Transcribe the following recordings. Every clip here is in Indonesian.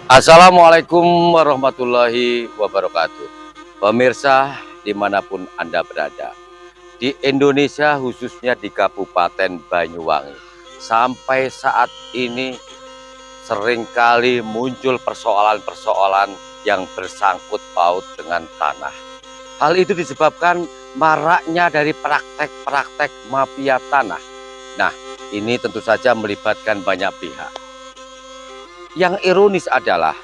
Assalamualaikum warahmatullahi wabarakatuh. Pemirsa dimanapun Anda berada, di Indonesia khususnya di Kabupaten Banyuwangi, sampai saat ini seringkali muncul persoalan-persoalan yang bersangkut paut dengan tanah. Hal itu disebabkan maraknya dari praktek-praktek mafia tanah. Nah, ini tentu saja melibatkan banyak pihak. Yang ironis adalah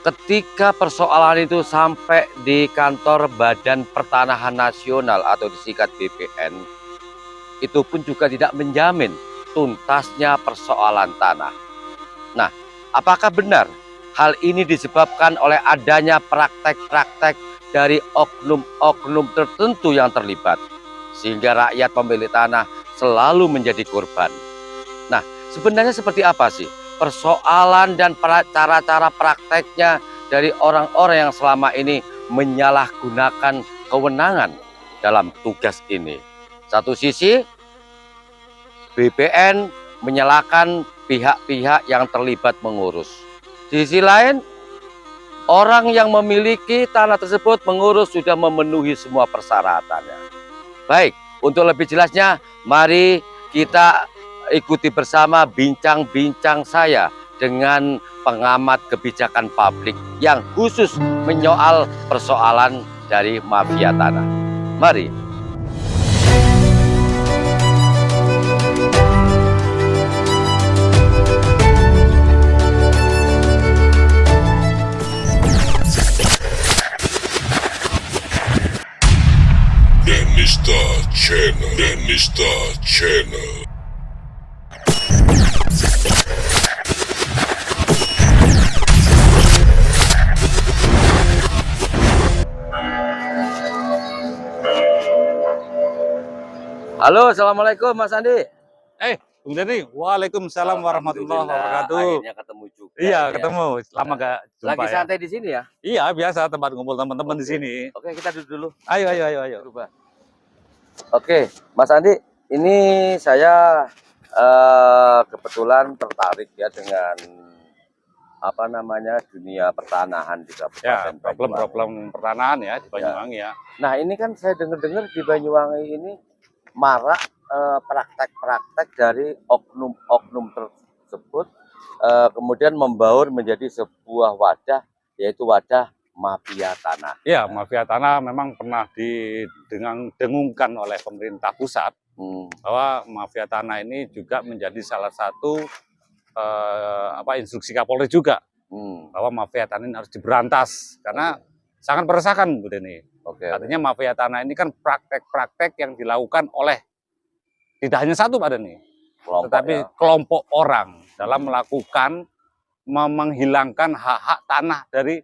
ketika persoalan itu sampai di kantor Badan Pertanahan Nasional atau disingkat BPN, itu pun juga tidak menjamin tuntasnya persoalan tanah. Nah, apakah benar hal ini disebabkan oleh adanya praktek-praktek dari oknum-oknum tertentu yang terlibat, sehingga rakyat pemilik tanah selalu menjadi korban? Nah, sebenarnya seperti apa sih persoalan dan cara-cara prakteknya dari orang-orang yang selama ini menyalahgunakan kewenangan dalam tugas ini? Satu sisi, BPN menyalahkan pihak-pihak yang terlibat mengurus. Di sisi lain, orang yang memiliki tanah tersebut mengurus sudah memenuhi semua persyaratannya. Baik, untuk lebih jelasnya, mari kita ikuti bersama bincang-bincang saya dengan pengamat kebijakan publik yang khusus menyoal persoalan dari mafia tanah. Mari. Denista Channel. Halo, assalamualaikum Mas Andi. Bung Denny, waalaikumsalam warahmatullahi wabarakatuh. Akhirnya ketemu juga. Iya, ya. ketemu. Lama gak jumpa Lagi ya. santai di sini ya? Iya, biasa tempat ngumpul teman-teman di sini. Oke, kita duduk dulu. Ayo. Berubah. Oke, Mas Andi, ini saya kebetulan tertarik ya dengan dunia pertanahan di Ya, Kabupaten Banyuwangi. problem-problem pertanahan ya di Banyuwangi ya. Nah, ini kan saya dengar-dengar di Banyuwangi ini marak praktek-praktek dari oknum-oknum tersebut, kemudian membaur menjadi sebuah wadah, yaitu wadah mafia tanah. Ya, mafia tanah memang pernah didengungkan oleh pemerintah pusat bahwa mafia tanah ini juga menjadi salah satu instruksi Kapolri juga bahwa mafia tanah ini harus diberantas karena sangat meresahkan, Bu Denny. Artinya mafia tanah ini kan praktek-praktek yang dilakukan oleh tidak hanya satu, Pak Denny, tetapi kelompok orang dalam melakukan menghilangkan hak-hak tanah dari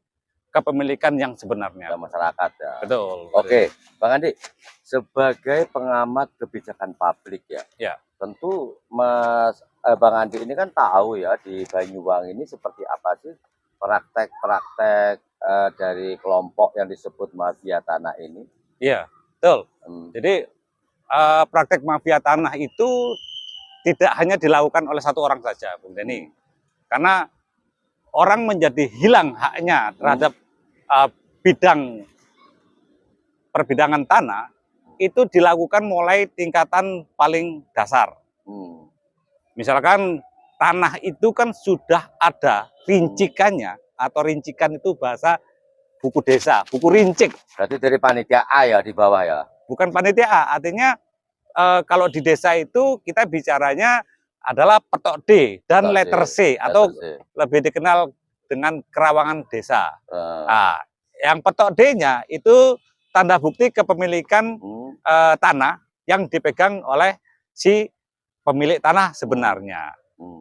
kepemilikan yang sebenarnya masyarakat ya. Betul. Oke, Bang Andi, sebagai pengamat kebijakan publik ya. Tentu Bang Andi ini kan tahu ya di Banyuwangi ini seperti apa sih praktek-praktek dari kelompok yang disebut mafia tanah ini. Iya, betul. Jadi praktek mafia tanah itu tidak hanya dilakukan oleh satu orang saja, Bung Denny. Karena orang menjadi hilang haknya terhadap bidang perbidangan tanah itu dilakukan mulai tingkatan paling dasar. Misalkan tanah itu kan sudah ada rincikannya, atau rincikan itu bahasa buku desa, buku rincik. Berarti dari panitia A ya di bawah ya? Bukan panitia A, artinya kalau di desa itu kita bicaranya adalah petok D dan letter C, atau lebih dikenal dengan kerawangan desa. Nah, yang petok D-nya itu tanda bukti kepemilikan tanah yang dipegang oleh si pemilik tanah sebenarnya.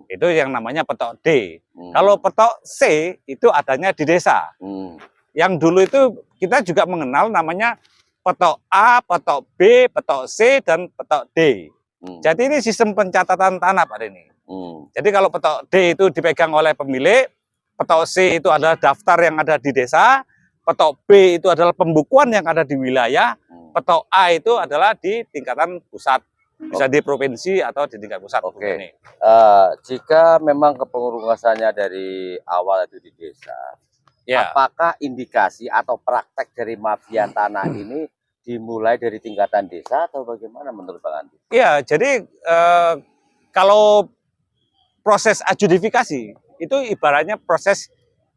Itu yang namanya petok D. Kalau petok C itu adanya di desa. Yang dulu itu kita juga mengenal namanya petok A, petok B, petok C, dan petok D. Jadi ini sistem pencatatan tanah, Pak Denny. Jadi kalau petok D itu dipegang oleh pemilik, petok C itu adalah daftar yang ada di desa, petok B itu adalah pembukuan yang ada di wilayah, petok A itu adalah di tingkatan pusat. Bisa di provinsi atau di tingkat pusat. Oke. Ini. Jika memang kepengurusannya dari awal itu di desa, Ya. apakah indikasi atau praktek dari mafia tanah ini dimulai dari tingkatan desa atau bagaimana menurut Bang Andi? Iya, jadi kalau proses adjudifikasi itu ibaratnya proses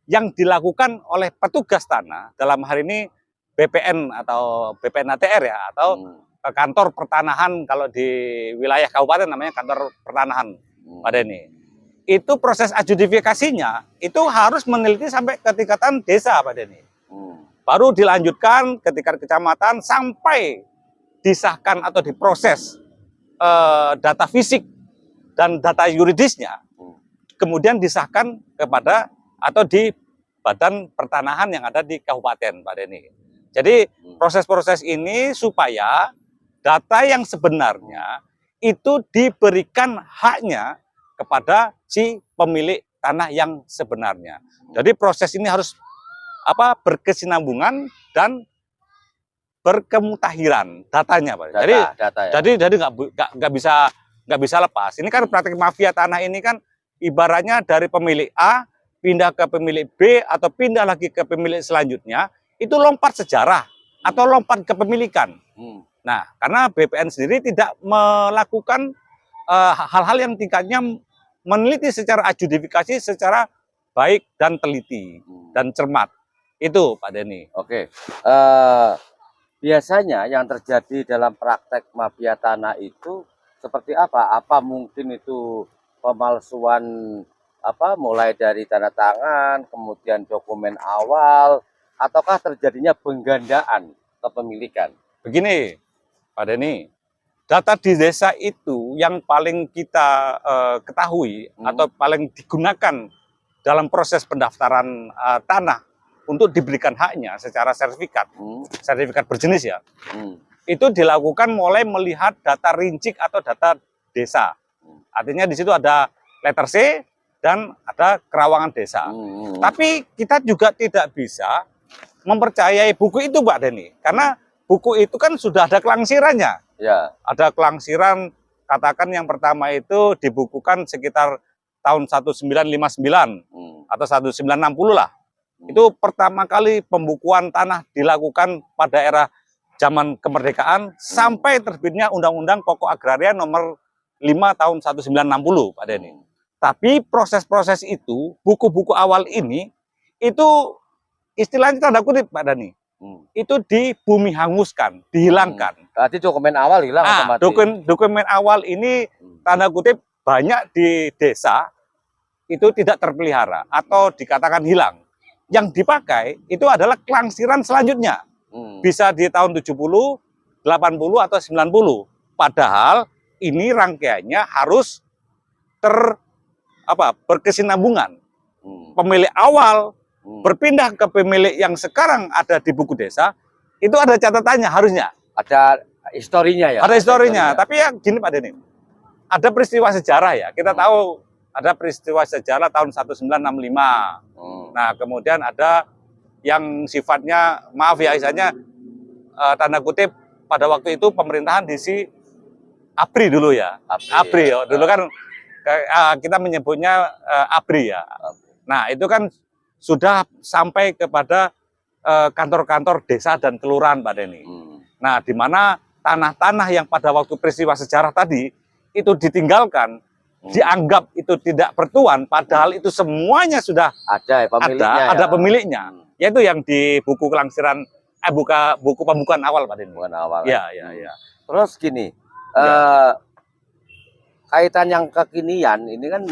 yang dilakukan oleh petugas tanah, dalam hal ini BPN atau BPN ATR ya, atau kantor pertanahan. Kalau di wilayah kabupaten namanya kantor pertanahan Pak Denny. Itu proses adjudifikasinya itu harus meneliti sampai ke tingkatan desa Pak Denny. Baru dilanjutkan ke tingkat kecamatan sampai disahkan atau diproses data fisik dan data yuridisnya, kemudian disahkan kepada atau di badan pertanahan yang ada di kabupaten Pak Denny. Jadi proses-proses ini supaya data yang sebenarnya itu diberikan haknya kepada si pemilik tanah yang sebenarnya. Jadi proses ini harus berkesinambungan dan berkemutahiran datanya, Pak. Jadi nggak bisa lepas. Ini kan praktik mafia tanah ini kan ibaratnya dari pemilik A pindah ke pemilik B atau pindah lagi ke pemilik selanjutnya, itu lompat sejarah atau lompat kepemilikan. Nah, karena BPN sendiri tidak melakukan hal-hal yang tingkatnya meneliti secara adjudifikasi secara baik dan teliti dan cermat. Itu Pak Denny. Oke. Biasanya yang terjadi dalam praktek mafia tanah itu seperti apa? Apa mungkin itu pemalsuan mulai dari tanda tangan, kemudian dokumen awal, ataukah terjadinya penggandaan kepemilikan? Begini, Pak Denny, data di desa itu yang paling kita ketahui atau paling digunakan dalam proses pendaftaran tanah untuk diberikan haknya secara sertifikat berjenis ya, itu dilakukan mulai melihat data rincik atau data desa. Artinya di situ ada letter C dan ada kerawangan desa. Tapi kita juga tidak bisa mempercayai buku itu Pak Denny, karena buku itu kan sudah ada kelangsirannya. Ya. Ada kelangsiran, katakan yang pertama itu dibukukan sekitar tahun 1959 atau 1960 lah. Itu pertama kali pembukuan tanah dilakukan pada era zaman kemerdekaan sampai terbitnya Undang-Undang Pokok Agraria nomor 5 tahun 1960 Pak Denny. Tapi proses-proses itu, buku-buku awal ini, itu istilahnya tanda kutip Pak Denny, itu dibumi hanguskan, dihilangkan. Berarti dokumen awal hilang otomatis. Dokumen awal ini tanda kutip banyak di desa itu tidak terpelihara atau dikatakan hilang. Yang dipakai itu adalah kelangsiran selanjutnya. Bisa di tahun 70, 80 atau 90. Padahal ini rangkaiannya harus berkesinambungan. Pemilik awal berpindah ke pemilik yang sekarang ada di buku desa, itu ada catatannya harusnya. Ada historinya ya? Ada historinya. Tapi ya gini Pak Denny, ada peristiwa sejarah ya. Kita tahu ada peristiwa sejarah tahun 1965. Nah, kemudian ada yang sifatnya, maaf ya, misalnya tanda kutip pada waktu itu pemerintahan di si ABRI dulu ya. ABRI ya. Dulu kan kita menyebutnya ABRI ya. Nah, itu kan sudah sampai kepada kantor-kantor desa dan kelurahan Pak Denny. Nah, di mana tanah-tanah yang pada waktu peristiwa sejarah tadi itu ditinggalkan, dianggap itu tidak bertuan, padahal itu semuanya sudah ada pemiliknya. Ada pemiliknya. Yaitu yang di buku kelangsiran buku pembukaan awal Pak Denny. Pembukaan awal. Ya. Terus gini, kaitan yang kekinian ini kan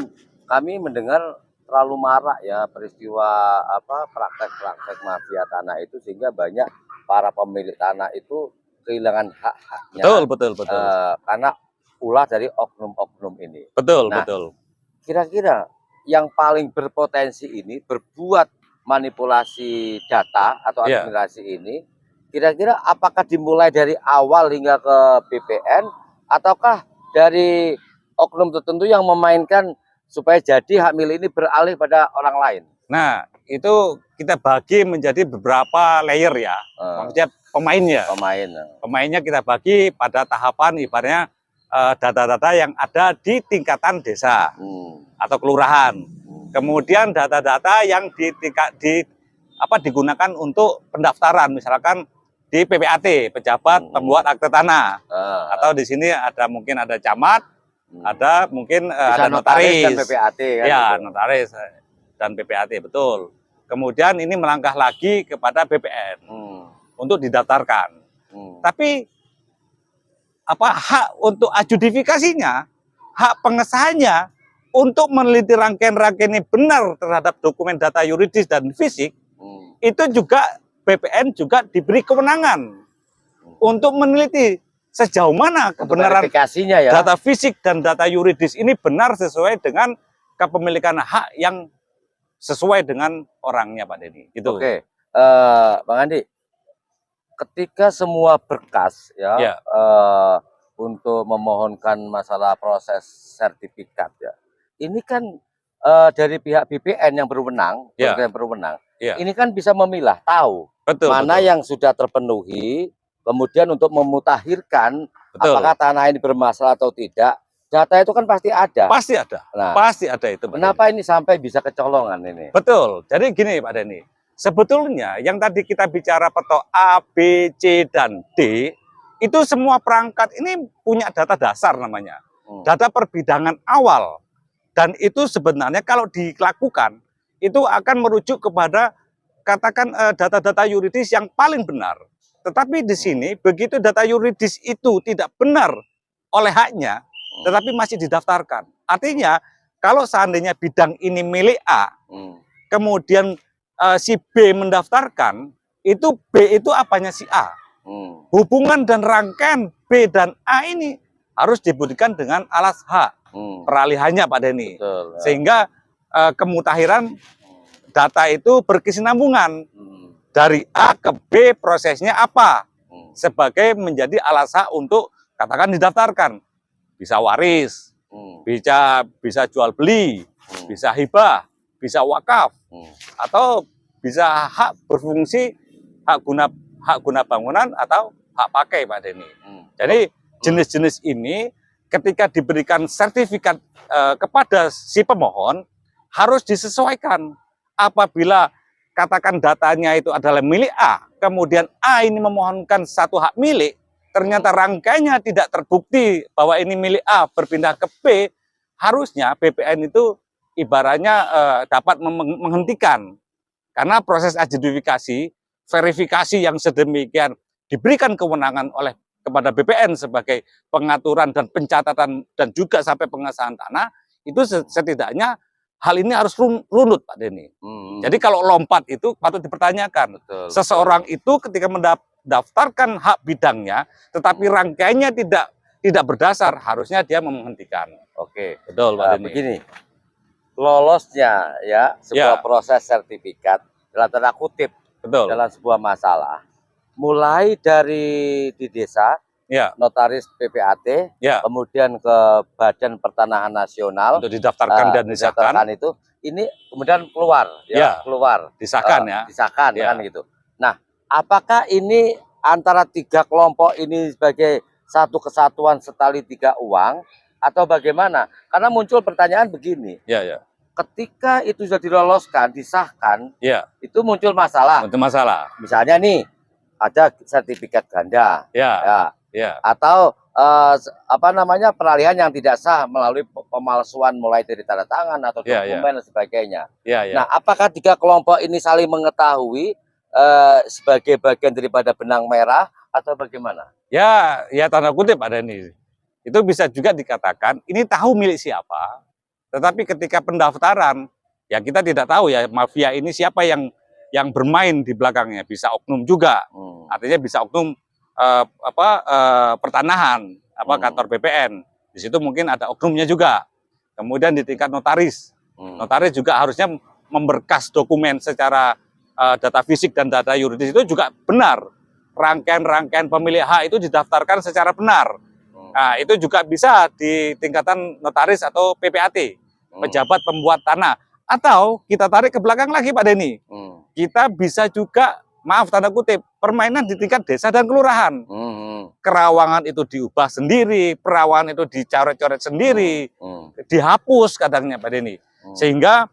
kami mendengar terlalu marak ya peristiwa praktek-praktek mafia tanah itu, sehingga banyak para pemilik tanah itu kehilangan hak-haknya. Betul. Karena ulah dari oknum-oknum ini. Betul. Kira-kira yang paling berpotensi ini berbuat manipulasi data atau administrasi ini, kira-kira apakah dimulai dari awal hingga ke BPN, ataukah dari oknum tertentu yang memainkan supaya jadi hak milik ini beralih pada orang lain? Nah, itu kita bagi menjadi beberapa layer ya. Maksudnya pemainnya. Pemainnya kita bagi pada tahapan ibaratnya data-data yang ada di tingkatan desa atau kelurahan. Kemudian data-data yang digunakan untuk pendaftaran, misalkan di PPAT, pejabat pembuat akte tanah, atau di sini mungkin ada camat, ada mungkin ada notaris dan PPAT kan, ya gitu. notaris dan PPAT, betul. Kemudian ini melangkah lagi kepada BPN untuk didaftarkan. Tapi hak untuk adjudifikasinya, hak pengesahannya untuk meneliti rangkaian-rangkaian ini benar terhadap dokumen data yuridis dan fisik, itu juga BPN juga diberi kewenangan untuk meneliti sejauh mana kebenaran ya, data fisik dan data yuridis ini benar sesuai dengan kepemilikan hak yang sesuai dengan orangnya, Pak Denny. Gitu. Oke, Bang Andi, ketika semua berkas untuk memohonkan masalah proses sertifikat ya, ini kan dari pihak BPN yang berwenang, ini kan bisa memilah tahu mana yang sudah terpenuhi, kemudian untuk memutakhirkan apakah tanah ini bermasalah atau tidak. Data itu kan pasti ada. Pasti ada. Nah, pasti ada itu. Kenapa ini sampai bisa kecolongan ini? Betul. Jadi gini Pak Denny, sebetulnya yang tadi kita bicara petok A, B, C, dan D, itu semua perangkat ini punya data dasar namanya. Data perbidangan awal. Dan itu sebenarnya kalau dilakukan, itu akan merujuk kepada katakan data-data yuridis yang paling benar. Tetapi di sini begitu data yuridis itu tidak benar oleh haknya, tetapi masih didaftarkan. Artinya kalau seandainya bidang ini milik A, kemudian si B mendaftarkan, itu B itu apanya si A. Hubungan dan rangkaian B dan A ini harus dibuktikan dengan alas hak peralihannya, Pak Denny. Sehingga kemutakhiran data itu berkesinambungan. Dari A ke B prosesnya apa? Sebagai menjadi alas hak untuk katakan didaftarkan. Bisa waris, bisa jual beli, bisa hibah, bisa wakaf, atau bisa hak berfungsi, hak guna bangunan atau hak pakai, Pak Denny. Jadi jenis-jenis ini ketika diberikan sertifikat kepada si pemohon harus disesuaikan. Apabila katakan datanya itu adalah milik A, kemudian A ini memohonkan satu hak milik, ternyata rangkaiannya tidak terbukti bahwa ini milik A berpindah ke B, harusnya BPN itu ibaratnya dapat menghentikan. Karena proses adjudifikasi, verifikasi yang sedemikian diberikan kewenangan oleh kepada BPN sebagai pengaturan dan pencatatan dan juga sampai pengesahan tanah, itu setidaknya hal ini harus runut, Pak Denny. Jadi kalau lompat itu patut dipertanyakan. Seseorang itu ketika mendaftarkan hak bidangnya, tetapi rangkaiannya tidak berdasar, harusnya dia menghentikan. Oke, betul, Pak Denny. Begini, lolosnya ya sebuah proses sertifikat dalam tanda kutip dalam sebuah masalah, mulai dari di desa, notaris PPAT, kemudian ke Badan Pertanahan Nasional untuk didaftarkan dan disahkan itu, ini kemudian keluar, disahkan disahkan kan gitu. Nah, apakah ini antara tiga kelompok ini sebagai satu kesatuan setali tiga uang atau bagaimana? Karena muncul pertanyaan begini. Ketika itu sudah diloloskan, disahkan, itu muncul masalah. Misalnya nih, ada sertifikat ganda, atau peralihan yang tidak sah melalui pemalsuan mulai dari tanda tangan atau dokumen dan sebagainya. Nah, apakah tiga kelompok ini saling mengetahui sebagai bagian daripada benang merah atau bagaimana? Ya tanda kutip ada ini. Itu bisa juga dikatakan ini tahu milik siapa, tetapi ketika pendaftaran ya kita tidak tahu ya mafia ini siapa yang bermain di belakangnya. Bisa oknum juga, artinya bisa oknum pertanahan, kantor BPN. Di situ mungkin ada oknumnya juga. Kemudian di tingkat notaris, notaris juga harusnya memberkas dokumen secara data fisik dan data yuridis itu juga benar. Rangkaian-rangkaian pemilik hak itu didaftarkan secara benar. Nah, itu juga bisa di tingkatan notaris atau PPAT, pejabat pembuat tanah. Atau kita tarik ke belakang lagi, Pak Denny. Kita bisa juga maaf tanda kutip, permainan di tingkat desa dan kelurahan. Kerawangan itu diubah sendiri, perawan itu dicoret-coret sendiri, dihapus kadangnya Pak Denny. Sehingga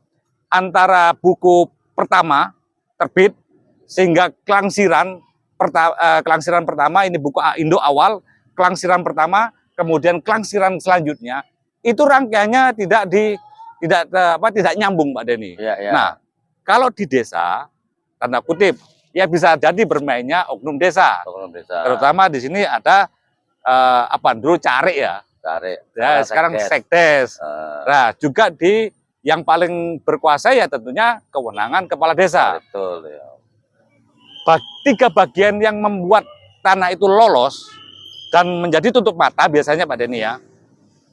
antara buku pertama terbit, sehingga kelangsiran pertama ini buku Indo awal, kelangsiran pertama, kemudian kelangsiran selanjutnya itu rangkaiannya tidak nyambung Pak Denny. Nah, kalau di desa tanda kutip ya bisa jadi bermainnya oknum desa. Terutama di sini ada dulu Carik ya. Ya, sekarang sekdes. Nah, juga di yang paling berkuasa ya tentunya kewenangan kepala desa. Betul ya. Tiga bagian yang membuat tanah itu lolos dan menjadi tutup mata biasanya Pak Denny ya.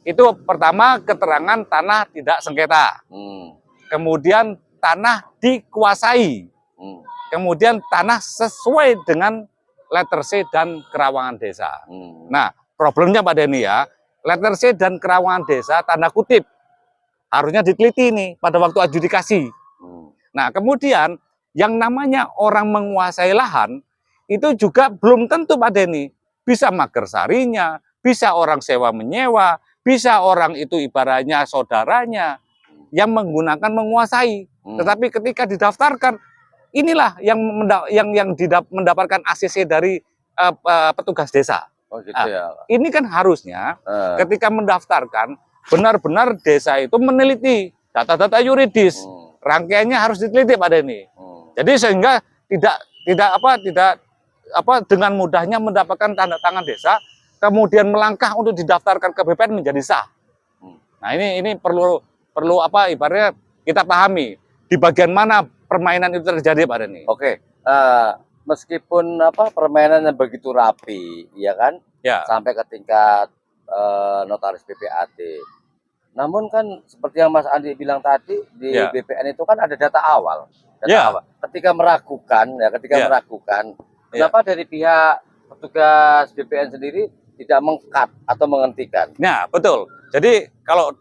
Itu pertama keterangan tanah tidak sengketa. Kemudian tanah dikuasai. Kemudian tanah sesuai dengan letter C dan kerawangan desa. Nah, problemnya Pak Denny ya, letter C dan kerawangan desa tanda kutip harusnya diteliti nih pada waktu adjudikasi. Nah, kemudian yang namanya orang menguasai lahan itu juga belum tentu Pak Denny. Bisa magersarinya, bisa orang sewa menyewa, bisa orang itu ibaratnya saudaranya yang menggunakan menguasai. Tetapi ketika didaftarkan, inilah yang mendapatkan ACC dari petugas desa. Oh gitu ya. Ini kan harusnya ketika mendaftarkan benar-benar desa itu meneliti data-data yuridis. Rangkaiannya harus diteliti Pak Denny. Jadi sehingga tidak dengan mudahnya mendapatkan tanda tangan desa, kemudian melangkah untuk didaftarkan ke BPN menjadi sah. Nah ini perlu ibaratnya kita pahami di bagian mana permainan itu terjadi Pak Denny. Oke, meskipun permainan yang begitu rapi, ya kan, sampai ke tingkat notaris BPAT. Namun kan seperti yang Mas Andi bilang tadi di BPN itu kan ada data awal. Awal. Ketika meragukan, kenapa dari pihak petugas BPN sendiri tidak meng-cut atau menghentikan? Nah, betul. Jadi kalau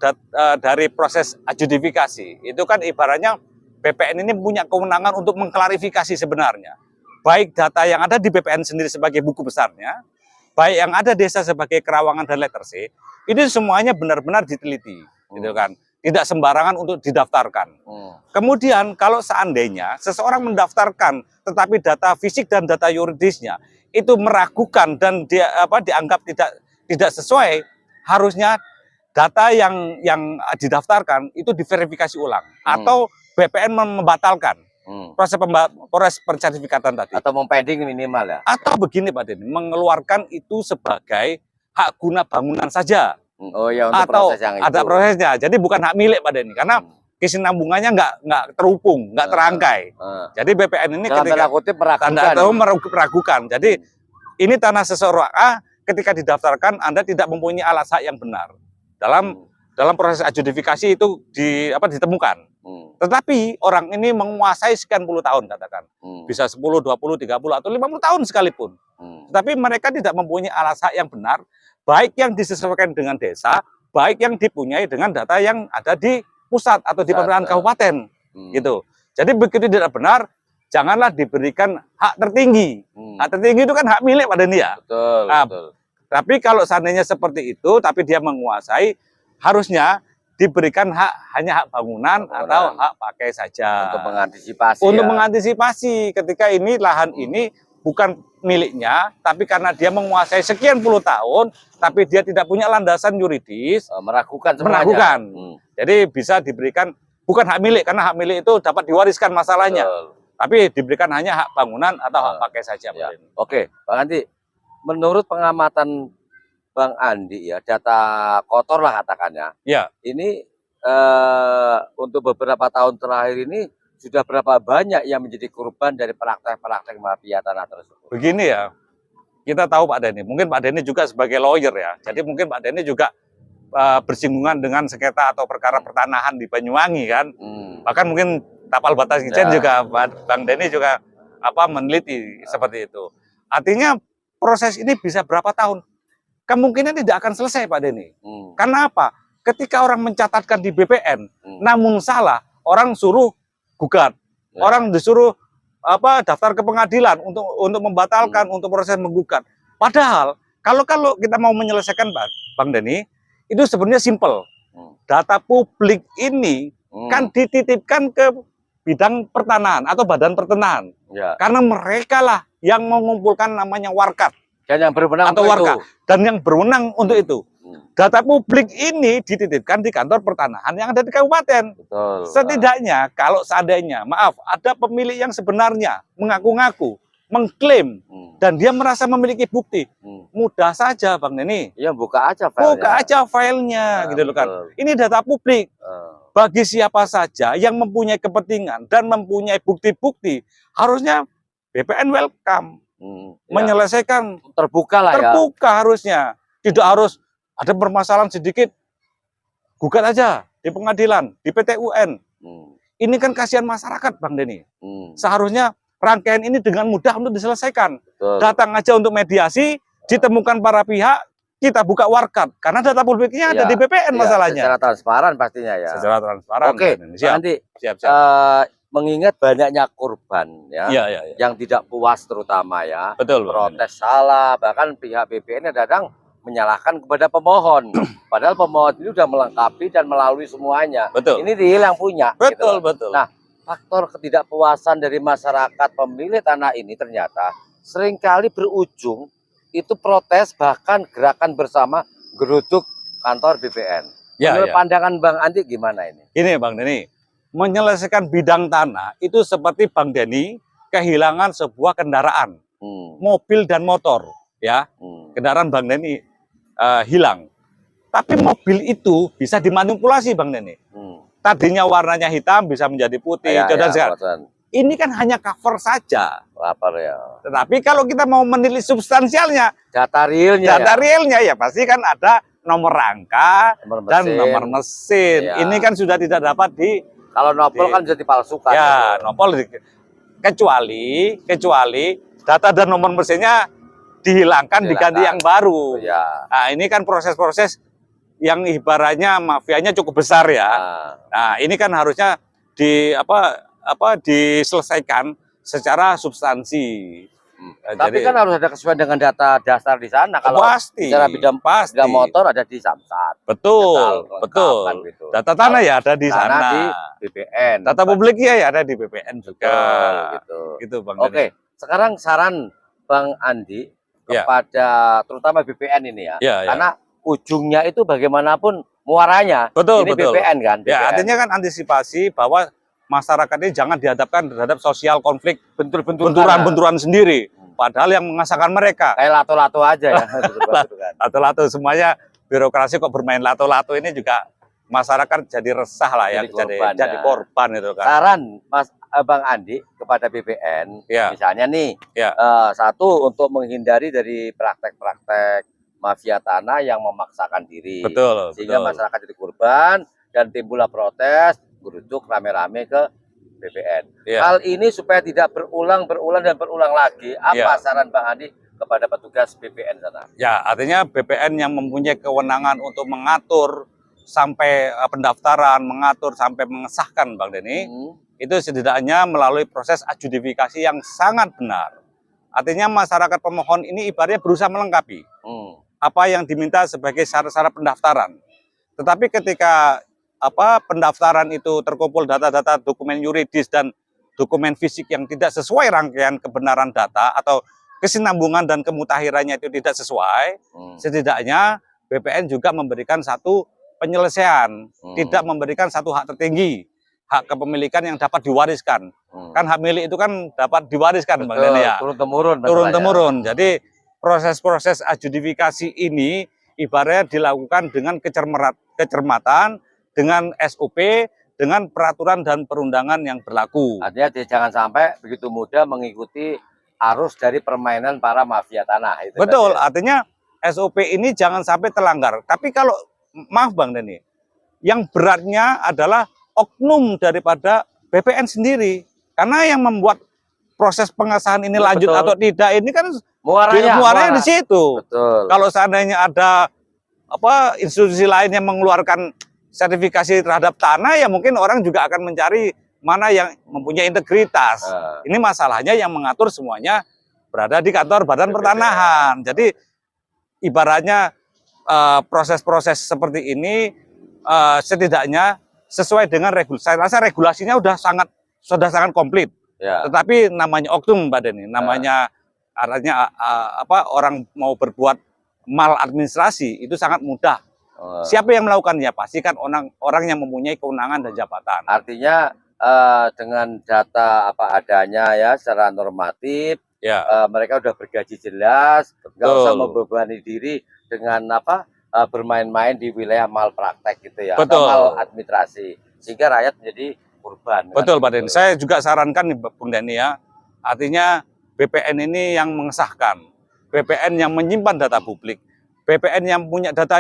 dari proses adjudifikasi itu kan ibaratnya BPN ini punya kewenangan untuk mengklarifikasi sebenarnya. Baik data yang ada di BPN sendiri sebagai buku besarnya, baik yang ada desa sebagai kerawangan dan letter C, ini semuanya benar-benar diteliti, gitu kan. Tidak sembarangan untuk didaftarkan. Kemudian kalau seandainya seseorang mendaftarkan tetapi data fisik dan data yuridisnya itu meragukan dan dianggap tidak sesuai, harusnya data yang didaftarkan itu diverifikasi ulang atau BPN membatalkan proses pensertifikatan tadi. Atau mempending minimal ya. Atau begini Pak Denny, mengeluarkan itu sebagai hak guna bangunan saja. Oh ya, untuk atau proses yang ada itu. prosesnya. Jadi bukan hak milik Pak Denny, karena kesinambungannya nggak terhubung, nggak terangkai. Jadi BPN ini ketika meragukan. Jadi ini tanah seseorang A ketika didaftarkan Anda tidak mempunyai alas hak yang benar. Dalam proses adjudifikasi itu ditemukan. Tetapi orang ini menguasai sekian puluh tahun katakan. Bisa 10, 20, 30 atau 50 tahun sekalipun. Tetapi mereka tidak mempunyai alas hak yang benar, baik yang disesuaikan dengan desa, baik yang dipunyai dengan data yang ada di pusat atau di pemerintahan kabupaten. Gitu. Jadi begitu tidak benar, janganlah diberikan hak tertinggi. Hak tertinggi itu kan hak milik Pak Denny ya. Betul. Tapi kalau seandainya seperti itu, tapi dia menguasai, harusnya diberikan hanya hak bangunan atau hak pakai saja. Untuk mengantisipasi. Untuk mengantisipasi ketika ini lahan ini bukan miliknya, tapi karena dia menguasai sekian puluh tahun, tapi dia tidak punya landasan yuridis, meragukan. Jadi bisa diberikan bukan hak milik, karena hak milik itu dapat diwariskan masalahnya. Tapi diberikan hanya hak bangunan atau hak pakai saja. Oke, Bang Andi, menurut pengamatan Bang Andi ya, data kotor lah katakannya. Ya. Ini untuk beberapa tahun terakhir ini sudah berapa banyak yang menjadi korban dari praktek-praktek mafia tanah tersebut? Begini ya, kita tahu Pak Denny, mungkin Pak Denny juga sebagai lawyer ya, jadi mungkin Pak Denny juga bersinggungan dengan sengketa atau perkara pertanahan di Banyuwangi kan, bahkan mungkin tapal batas Ijen juga Bang Denny juga meneliti seperti itu. Artinya proses ini bisa berapa tahun? Kemungkinan tidak akan selesai Pak Denny. Karena apa? Ketika orang mencatatkan di BPN, namun salah, orang suruh gugat, orang disuruh daftar ke pengadilan untuk membatalkan, untuk proses menggugat. Padahal kalau kita mau menyelesaikan Bang Denny, itu sebenarnya simple. Data publik ini kan dititipkan ke bidang pertanahan atau badan pertanahan. Ya. Karena mereka lah yang mengumpulkan namanya warkat Dan yang berwenang atau untuk warka itu. dan yang berwenang untuk itu. Data publik ini dititipkan di kantor pertanahan yang ada di kabupaten. Betul. Setidaknya kalau seandainya, maaf, ada pemilik yang sebenarnya mengaku-ngaku, mengklaim, dan dia merasa memiliki bukti, mudah saja Bang Denny. Iya, buka aja filenya. Buka aja filenya, gitu loh kan. Betul. Ini data publik. Bagi siapa saja yang mempunyai kepentingan dan mempunyai bukti-bukti, harusnya BPN welcome. Menyelesaikan terbuka lah terbuka harusnya. Tidak harus ada permasalahan sedikit, gugat aja di pengadilan, di PT UN. Ini kan kasihan masyarakat Bang Denny. Seharusnya rangkaian ini dengan mudah untuk diselesaikan. Betul. Datang aja untuk mediasi, ditemukan para pihak, kita buka warkat. Karena data publiknya ada di BPN masalahnya. Secara transparan pastinya ya. Secara transparan. Oke, nanti siap. mengingat banyaknya korban ya, yang tidak puas terutama ya. Betul. Protes salah, bahkan pihak BPN kadang menyalahkan kepada pemohon. Padahal pemohon ini sudah melengkapi dan melalui semuanya. Betul. Ini dia yang punya. Betul, gitu. betul. Nah, faktor ketidakpuasan dari masyarakat pemilik tanah ini ternyata seringkali berujung itu protes, bahkan gerakan bersama geruduk kantor BPN. Menurut pandangan Bang Andi gimana ini? Ini Bang Denny, menyelesaikan bidang tanah itu seperti Bang Denny kehilangan sebuah kendaraan, mobil dan motor, ya. Kendaraan Bang Denny hilang. Tapi mobil itu bisa dimanipulasi Bang Denny. Tadinya warnanya hitam bisa menjadi putih, dan sekarang. Ini kan hanya cover saja. Lapar ya. Tetapi kalau kita mau menilik substansialnya, data realnya ya pasti kan ada nomor rangka dan nomor mesin. Ya. Ini kan sudah tidak dapat kalau nopol kan bisa dipalsukan. Ya, nopol kecuali data dan nomor mesinnya dihilangkan, diganti yang baru. Ya. Nah, ini kan proses-proses yang ibaratnya mafianya cukup besar ya. Nah, ini kan harusnya diselesaikan secara substansi. Tapi kan harus ada kesesuaian dengan data dasar di sana. Kalau secara bidang motor ada di Samsat. Betul. Gitu. Data tanah ya ada di sana. Di BPN. Data publiknya ya ada di BPN juga. Gitu Bang. Oke, sekarang saran Bang Andi kepada terutama BPN ini ya. Karena ujungnya itu bagaimanapun muaranya. Ini BPN kan. Ya, artinya kan antisipasi bahwa masyarakat ini jangan dihadapkan terhadap sosial konflik, benturan sendiri. Padahal yang mengasahkan mereka. Kayak lato-lato aja ya. Lato-lato semuanya, birokrasi kok bermain lato-lato, ini juga masyarakat jadi resah lah ya, jadi korban itu kan. Saran Bang Andi kepada BPN, misalnya nih, satu untuk menghindari dari praktek-praktek mafia tanah yang memaksakan diri. Sehingga masyarakat jadi korban dan timbullah protes, geruduk rame-rame ke BPN. Hal ini supaya tidak berulang lagi. Apa saran Bang Andi kepada petugas BPN sana? Ya, artinya BPN yang mempunyai kewenangan untuk mengatur sampai pendaftaran, mengatur sampai mengesahkan Bang Denny, itu setidaknya melalui proses adjudifikasi yang sangat benar. Artinya masyarakat pemohon ini ibaratnya berusaha melengkapi apa yang diminta sebagai syarat-syarat pendaftaran. Tetapi ketika pendaftaran itu terkumpul data-data dokumen yuridis dan dokumen fisik yang tidak sesuai rangkaian kebenaran data atau kesinambungan dan kemutahirannya itu tidak sesuai, setidaknya BPN juga memberikan satu penyelesaian, tidak memberikan satu hak tertinggi, hak kepemilikan yang dapat diwariskan. Kan hak milik itu kan dapat diwariskan, Bang Denny ya. Turun-temurun. Jadi proses-proses adjudifikasi ini ibaratnya dilakukan dengan kecermatan, dengan SOP, dengan peraturan dan perundangan yang berlaku. Artinya jangan sampai begitu mudah mengikuti arus dari permainan para mafia tanah. Itu betul, artinya SOP ini jangan sampai terlanggar. Tapi kalau, maaf Bang Denny, yang beratnya adalah oknum daripada BPN sendiri. Karena yang membuat proses pengesahan ini lanjut atau tidak, ini kan muaranya di situ. Betul. Kalau seandainya ada institusi lain yang mengeluarkan sertifikasi terhadap tanah, ya mungkin orang juga akan mencari mana yang mempunyai integritas. Ah. Ini masalahnya yang mengatur semuanya berada di kantor Badan BPPN. Pertanahan. Jadi ibaratnya proses-proses seperti ini setidaknya sesuai dengan regulasi. Saya rasa regulasinya sudah sangat komplit. Ya. Tetapi namanya oknum, Mbak Deni, namanya artinya orang mau berbuat maladministrasi itu sangat mudah. Siapa yang melakukannya? Pastikan orang yang mempunyai kewenangan dan jabatan. Artinya dengan data apa adanya ya secara normatif, Ya, mereka udah bergaji jelas, nggak Betul. usah membebani diri dengan bermain-main di wilayah malpraktek gitu ya, Betul. atau maladministrasi, sehingga rakyat menjadi korban. betul kan? Pak Deni. Saya juga sarankan nih Bung Deni ya, artinya BPN ini yang mengesahkan, BPN yang menyimpan data publik, BPN yang punya data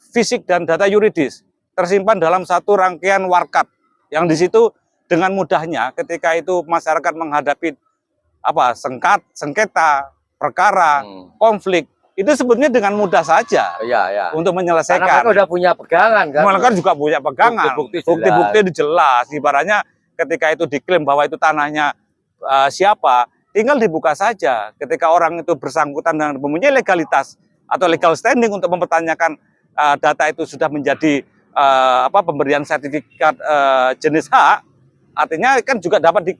fisik dan data yuridis tersimpan dalam satu rangkaian warkat yang di situ dengan mudahnya ketika itu masyarakat menghadapi sengketa, perkara, konflik, itu sebetulnya dengan mudah saja Iya. untuk Karena menyelesaikan. mereka udah punya pegangan kan. Mereka juga punya pegangan, Bukti-bukti jelas. Ibaratnya ketika itu diklaim bahwa itu tanahnya siapa, tinggal dibuka saja. Ketika orang itu bersangkutan dan mempunyai legalitas atau legal standing untuk mempertanyakan data itu sudah menjadi pemberian sertifikat jenis hak, artinya kan juga dapat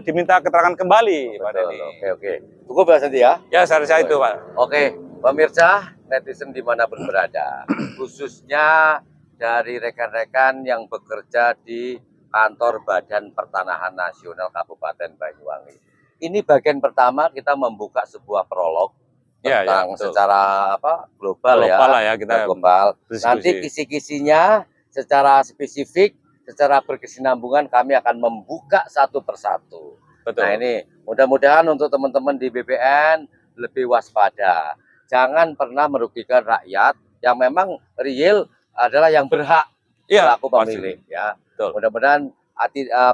diminta keterangan kembali, Pak Deni. Oke. Cukup ya nanti ya. Ya, saya rasa itu, Pak. Oke, pemirsa netizen dimanapun berada, khususnya dari rekan-rekan yang bekerja di kantor Badan Pertanahan Nasional Kabupaten Banyuwangi. Ini bagian pertama kita membuka sebuah prolog tentang secara global ya, kita global. diskusi. Nanti kisi-kisinya secara spesifik, secara berkesinambungan kami akan membuka satu persatu. Betul. Nah ini mudah-mudahan untuk teman-teman di BPN lebih waspada. Jangan pernah merugikan rakyat yang memang real adalah yang berhak selaku pemilik ya. Mudah-mudahan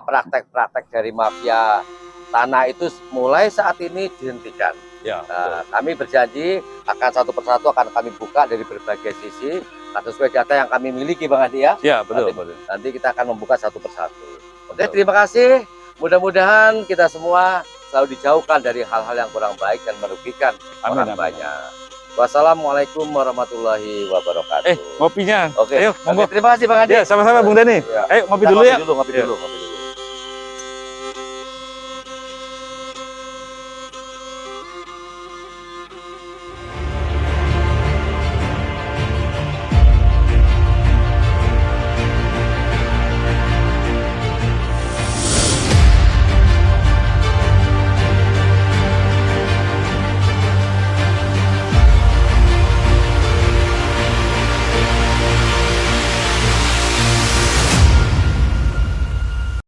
praktek-praktek dari mafia tanah itu mulai saat ini dihentikan. Ya, kami berjanji akan satu persatu akan kami buka dari berbagai sisi sesuai data yang kami miliki, Bang Adi ya. Ya, betul. Nanti kita akan membuka satu persatu. Oke, terima kasih. Mudah-mudahan kita semua selalu dijauhkan dari hal-hal yang kurang baik dan merugikan orang banyak. Wassalamualaikum warahmatullahi wabarakatuh. Ngopinya. Oke. Ayo, monggo. Terima kasih Bang Adi. Ya, sama-sama Bung Deni. Ya. Ayo ngopi dulu ya. Ngopi dulu.